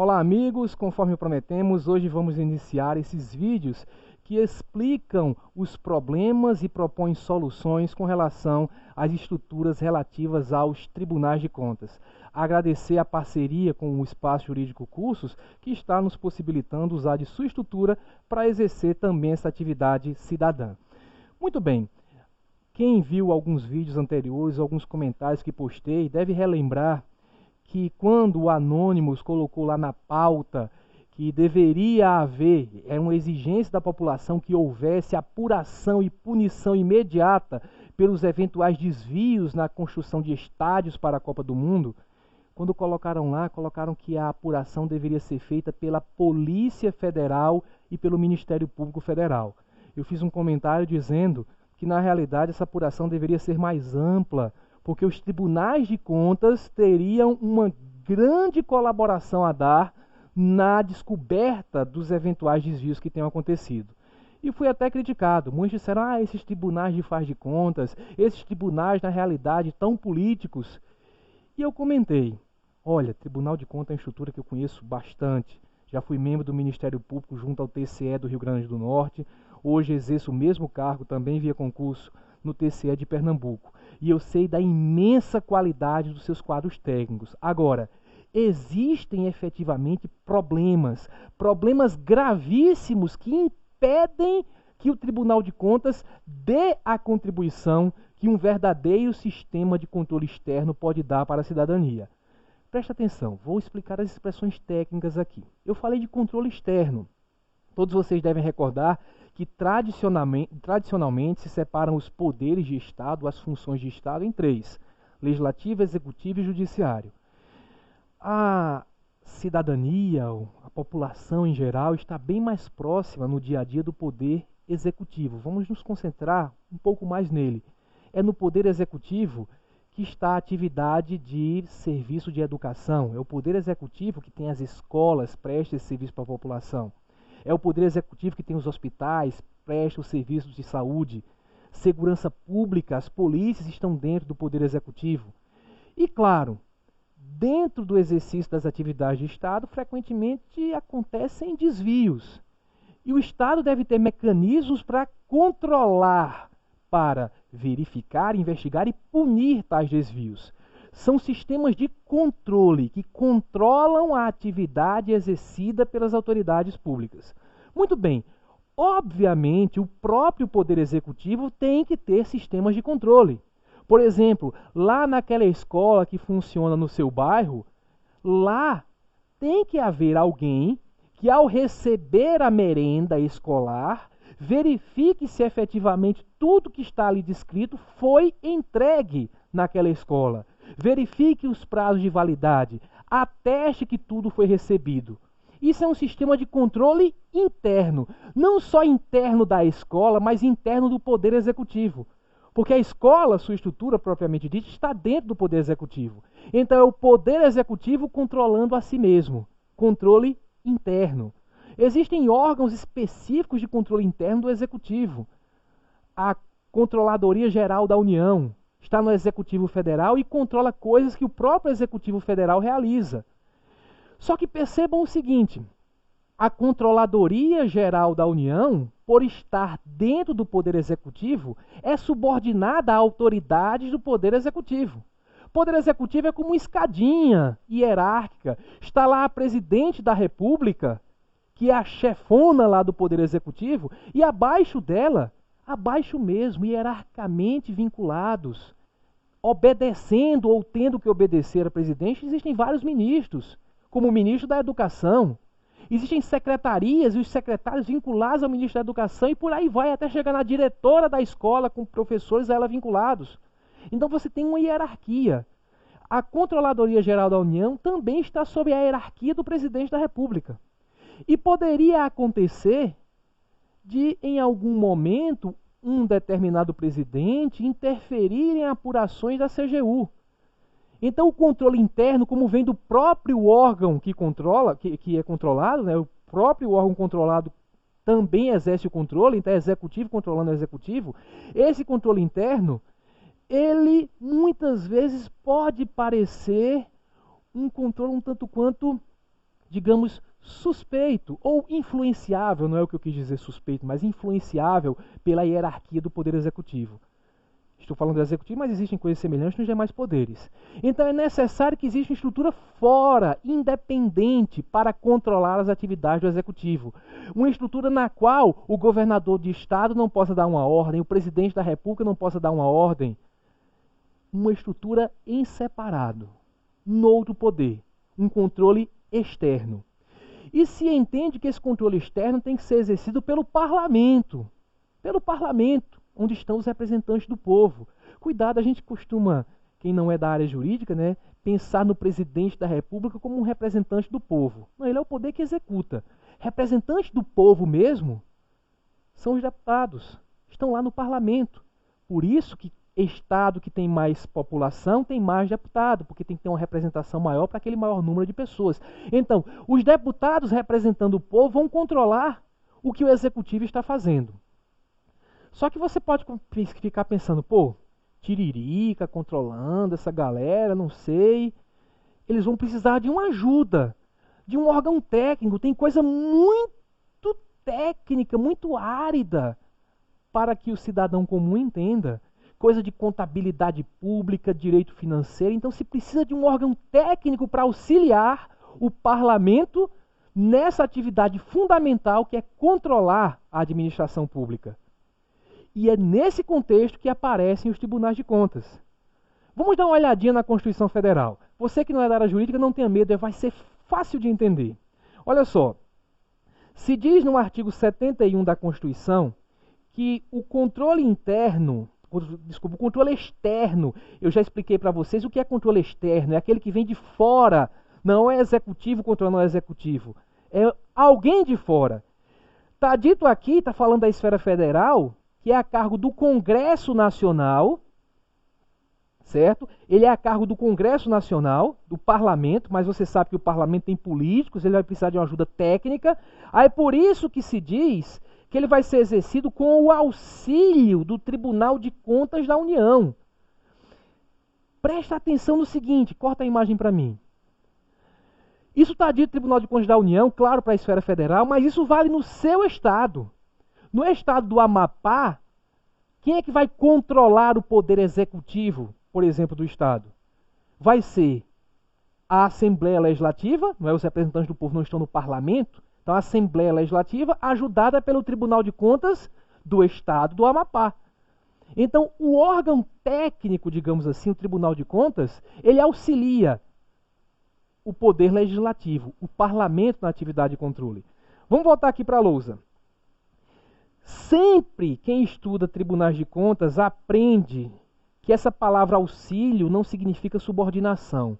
Olá amigos, conforme prometemos, hoje vamos iniciar esses vídeos que explicam os problemas e propõem soluções com relação às estruturas relativas aos tribunais de contas. Agradecer a parceria com o Espaço Jurídico Cursos, que está nos possibilitando usar de sua estrutura para exercer também essa atividade cidadã. Muito bem, quem viu alguns vídeos anteriores, alguns comentários que postei, deve relembrar que quando o Anonymous colocou lá na pauta que deveria haver, é uma exigência da população que houvesse apuração e punição imediata pelos eventuais desvios na construção de estádios para a Copa do Mundo, quando colocaram lá, colocaram que a apuração deveria ser feita pela Polícia Federal e pelo Ministério Público Federal. Eu fiz um comentário dizendo que, na realidade, essa apuração deveria ser mais ampla, porque os tribunais de contas teriam uma grande colaboração a dar na descoberta dos eventuais desvios que tenham acontecido. E fui até criticado. Muitos disseram, esses tribunais de faz de contas, esses tribunais, na realidade, tão políticos. E eu comentei, olha, Tribunal de Contas é uma estrutura que eu conheço bastante. Já fui membro do Ministério Público junto ao TCE do Rio Grande do Norte. Hoje exerço o mesmo cargo, também via concurso, no TCE de Pernambuco. E eu sei da imensa qualidade dos seus quadros técnicos. Agora, existem efetivamente problemas gravíssimos que impedem que o Tribunal de Contas dê a contribuição que um verdadeiro sistema de controle externo pode dar para a cidadania. Presta atenção, vou explicar as expressões técnicas aqui. Eu falei de controle externo. Todos vocês devem recordar que tradicionalmente se separam os poderes de Estado, as funções de Estado, em três: legislativo, executivo e judiciário. A cidadania, a população em geral, está bem mais próxima no dia a dia do poder executivo. Vamos nos concentrar um pouco mais nele. É no poder executivo que está a atividade de serviço de educação. É o poder executivo que tem as escolas, presta esse serviço para a população. É o poder executivo que tem os hospitais, presta os serviços de saúde, segurança pública, as polícias estão dentro do poder executivo. E, claro, dentro do exercício das atividades de Estado, frequentemente acontecem desvios. E o Estado deve ter mecanismos para controlar, para verificar, investigar e punir tais desvios. São sistemas de controle que controlam a atividade exercida pelas autoridades públicas. Muito bem, obviamente o próprio Poder Executivo tem que ter sistemas de controle. Por exemplo, lá naquela escola que funciona no seu bairro, lá tem que haver alguém que, ao receber a merenda escolar, verifique se efetivamente tudo que está ali descrito foi entregue naquela escola. Verifique os prazos de validade, ateste que tudo foi recebido. Isso é um sistema de controle interno, não só interno da escola, mas interno do Poder Executivo. Porque a escola, sua estrutura propriamente dita, está dentro do Poder Executivo. Então é o Poder Executivo controlando a si mesmo. Controle interno. Existem órgãos específicos de controle interno do Executivo. A Controladoria Geral da União está no Executivo Federal e controla coisas que o próprio Executivo Federal realiza. Só que percebam o seguinte, a Controladoria Geral da União, por estar dentro do Poder Executivo, é subordinada a autoridades do Poder Executivo. O Poder Executivo é como uma escadinha hierárquica. Está lá a Presidente da República, que é a chefona lá do Poder Executivo, e abaixo dela, abaixo mesmo, hierarquicamente vinculados, obedecendo ou tendo que obedecer a presidente, existem vários ministros, como o ministro da Educação. Existem secretarias e os secretários vinculados ao ministro da Educação e por aí vai até chegar na diretora da escola com professores a ela vinculados. Então você tem uma hierarquia. A Controladoria Geral da União também está sob a hierarquia do presidente da República. E poderia acontecer de, em algum momento, um determinado presidente interferir em apurações da CGU. Então o controle interno, como vem do próprio órgão que controla, que é controlado, né, o próprio órgão controlado também exerce o controle, então é executivo controlando o executivo, esse controle interno, ele muitas vezes pode parecer um controle um tanto quanto digamos, suspeito ou influenciável, não é o que eu quis dizer suspeito, mas influenciável pela hierarquia do Poder Executivo. Estou falando do Executivo, mas existem coisas semelhantes nos demais poderes. Então é necessário que exista uma estrutura fora, independente, para controlar as atividades do Executivo. Uma estrutura na qual o governador de Estado não possa dar uma ordem, o presidente da República não possa dar uma ordem. Uma estrutura em separado, no outro poder, um controle externo. E se entende que esse controle externo tem que ser exercido pelo parlamento, onde estão os representantes do povo. Cuidado, a gente costuma, quem não é da área jurídica, né, pensar no presidente da República como um representante do povo. Não, ele é o poder que executa. Representante do povo mesmo são os deputados, estão lá no parlamento. Por isso que Estado que tem mais população tem mais deputado, porque tem que ter uma representação maior para aquele maior número de pessoas. Então, os deputados representando o povo vão controlar o que o executivo está fazendo. Só que você pode ficar pensando, pô, tiririca, controlando essa galera, não sei. Eles vão precisar de uma ajuda, de um órgão técnico. Tem coisa muito técnica, muito árida, para que o cidadão comum entenda. Coisa de contabilidade pública, direito financeiro. Então se precisa de um órgão técnico para auxiliar o parlamento nessa atividade fundamental que é controlar a administração pública. E é nesse contexto que aparecem os tribunais de contas. Vamos dar uma olhadinha na Constituição Federal. Você que não é da área jurídica, não tenha medo, vai ser fácil de entender. Olha só, se diz no artigo 71 da Constituição que o controle externo, eu já expliquei para vocês o que é controle externo, é aquele que vem de fora, não é executivo controlando o executivo, é alguém de fora. Está dito aqui, está falando da esfera federal, que é a cargo do Congresso Nacional, certo? Ele é a cargo do Congresso Nacional, do Parlamento, mas você sabe que o Parlamento tem políticos, ele vai precisar de uma ajuda técnica. Aí por isso que se diz que ele vai ser exercido com o auxílio do Tribunal de Contas da União. Presta atenção no seguinte, corta a imagem para mim. Isso está dito Tribunal de Contas da União, claro, para a esfera federal, mas isso vale no seu estado. No estado do Amapá, quem é que vai controlar o poder executivo, por exemplo, do estado? Vai ser a Assembleia Legislativa, não é? Os representantes do povo não estão no parlamento, então a Assembleia Legislativa ajudada pelo Tribunal de Contas do estado do Amapá. Então o órgão técnico, digamos assim, o Tribunal de Contas, ele auxilia o poder legislativo, o parlamento na atividade de controle. Vamos voltar aqui para a lousa. Sempre quem estuda tribunais de contas aprende que essa palavra auxílio não significa subordinação.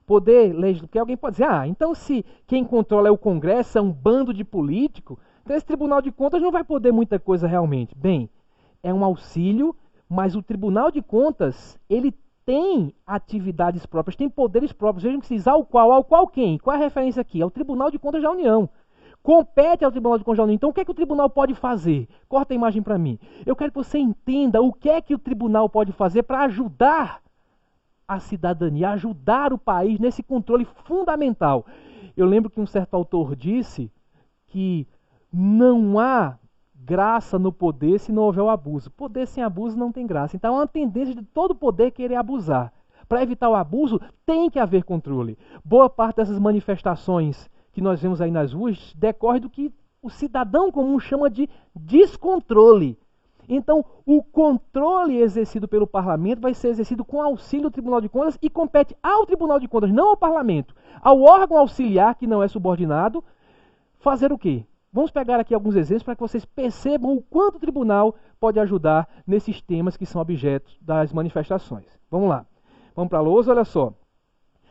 Poder legislativo, porque alguém pode dizer, então se quem controla é o Congresso, é um bando de político, então esse Tribunal de Contas não vai poder muita coisa realmente. Bem, é um auxílio, mas o Tribunal de Contas, ele tem atividades próprias, tem poderes próprios. Vejam que se diz ao qual quem? Qual é a referência aqui? É o Tribunal de Contas da União. Compete ao Tribunal de Contas da União. Então o que é que o tribunal pode fazer? Corta a imagem para mim. Eu quero que você entenda o que é que o tribunal pode fazer para ajudar a cidadania, ajudar o país nesse controle fundamental. Eu lembro que um certo autor disse que não há graça no poder se não houver o abuso. Poder sem abuso não tem graça. Então há uma tendência de todo poder querer abusar. Para evitar o abuso, tem que haver controle. Boa parte dessas manifestações que nós vemos aí nas ruas decorre do que o cidadão comum chama de descontrole. Então, o controle exercido pelo parlamento vai ser exercido com auxílio do Tribunal de Contas e compete ao Tribunal de Contas, não ao parlamento, ao órgão auxiliar, que não é subordinado, fazer o quê? Vamos pegar aqui alguns exemplos para que vocês percebam o quanto o tribunal pode ajudar nesses temas que são objetos das manifestações. Vamos lá. Vamos para a lousa, olha só.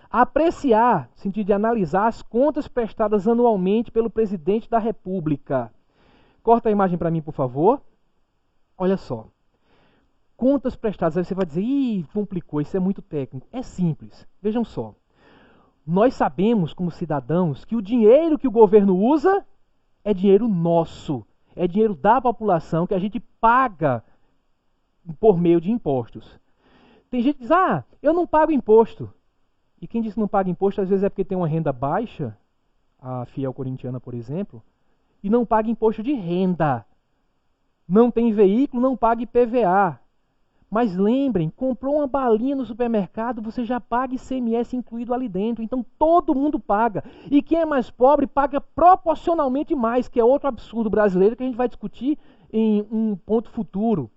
Apreciar, no sentido de analisar as contas prestadas anualmente pelo presidente da República. Corta a imagem para mim, por favor. Olha só. Contas prestadas, aí você vai dizer, complicou, isso é muito técnico. É simples. Vejam só. Nós sabemos, como cidadãos, que o dinheiro que o governo usa é dinheiro nosso. É dinheiro da população que a gente paga por meio de impostos. Tem gente que diz, eu não pago imposto. E quem diz que não paga imposto, às vezes é porque tem uma renda baixa, a fiel corintiana, por exemplo, e não paga imposto de renda. Não tem veículo, não paga IPVA. Mas lembrem, comprou uma balinha no supermercado, você já paga ICMS incluído ali dentro. Então todo mundo paga. E quem é mais pobre paga proporcionalmente mais, que é outro absurdo brasileiro que a gente vai discutir em um ponto futuro.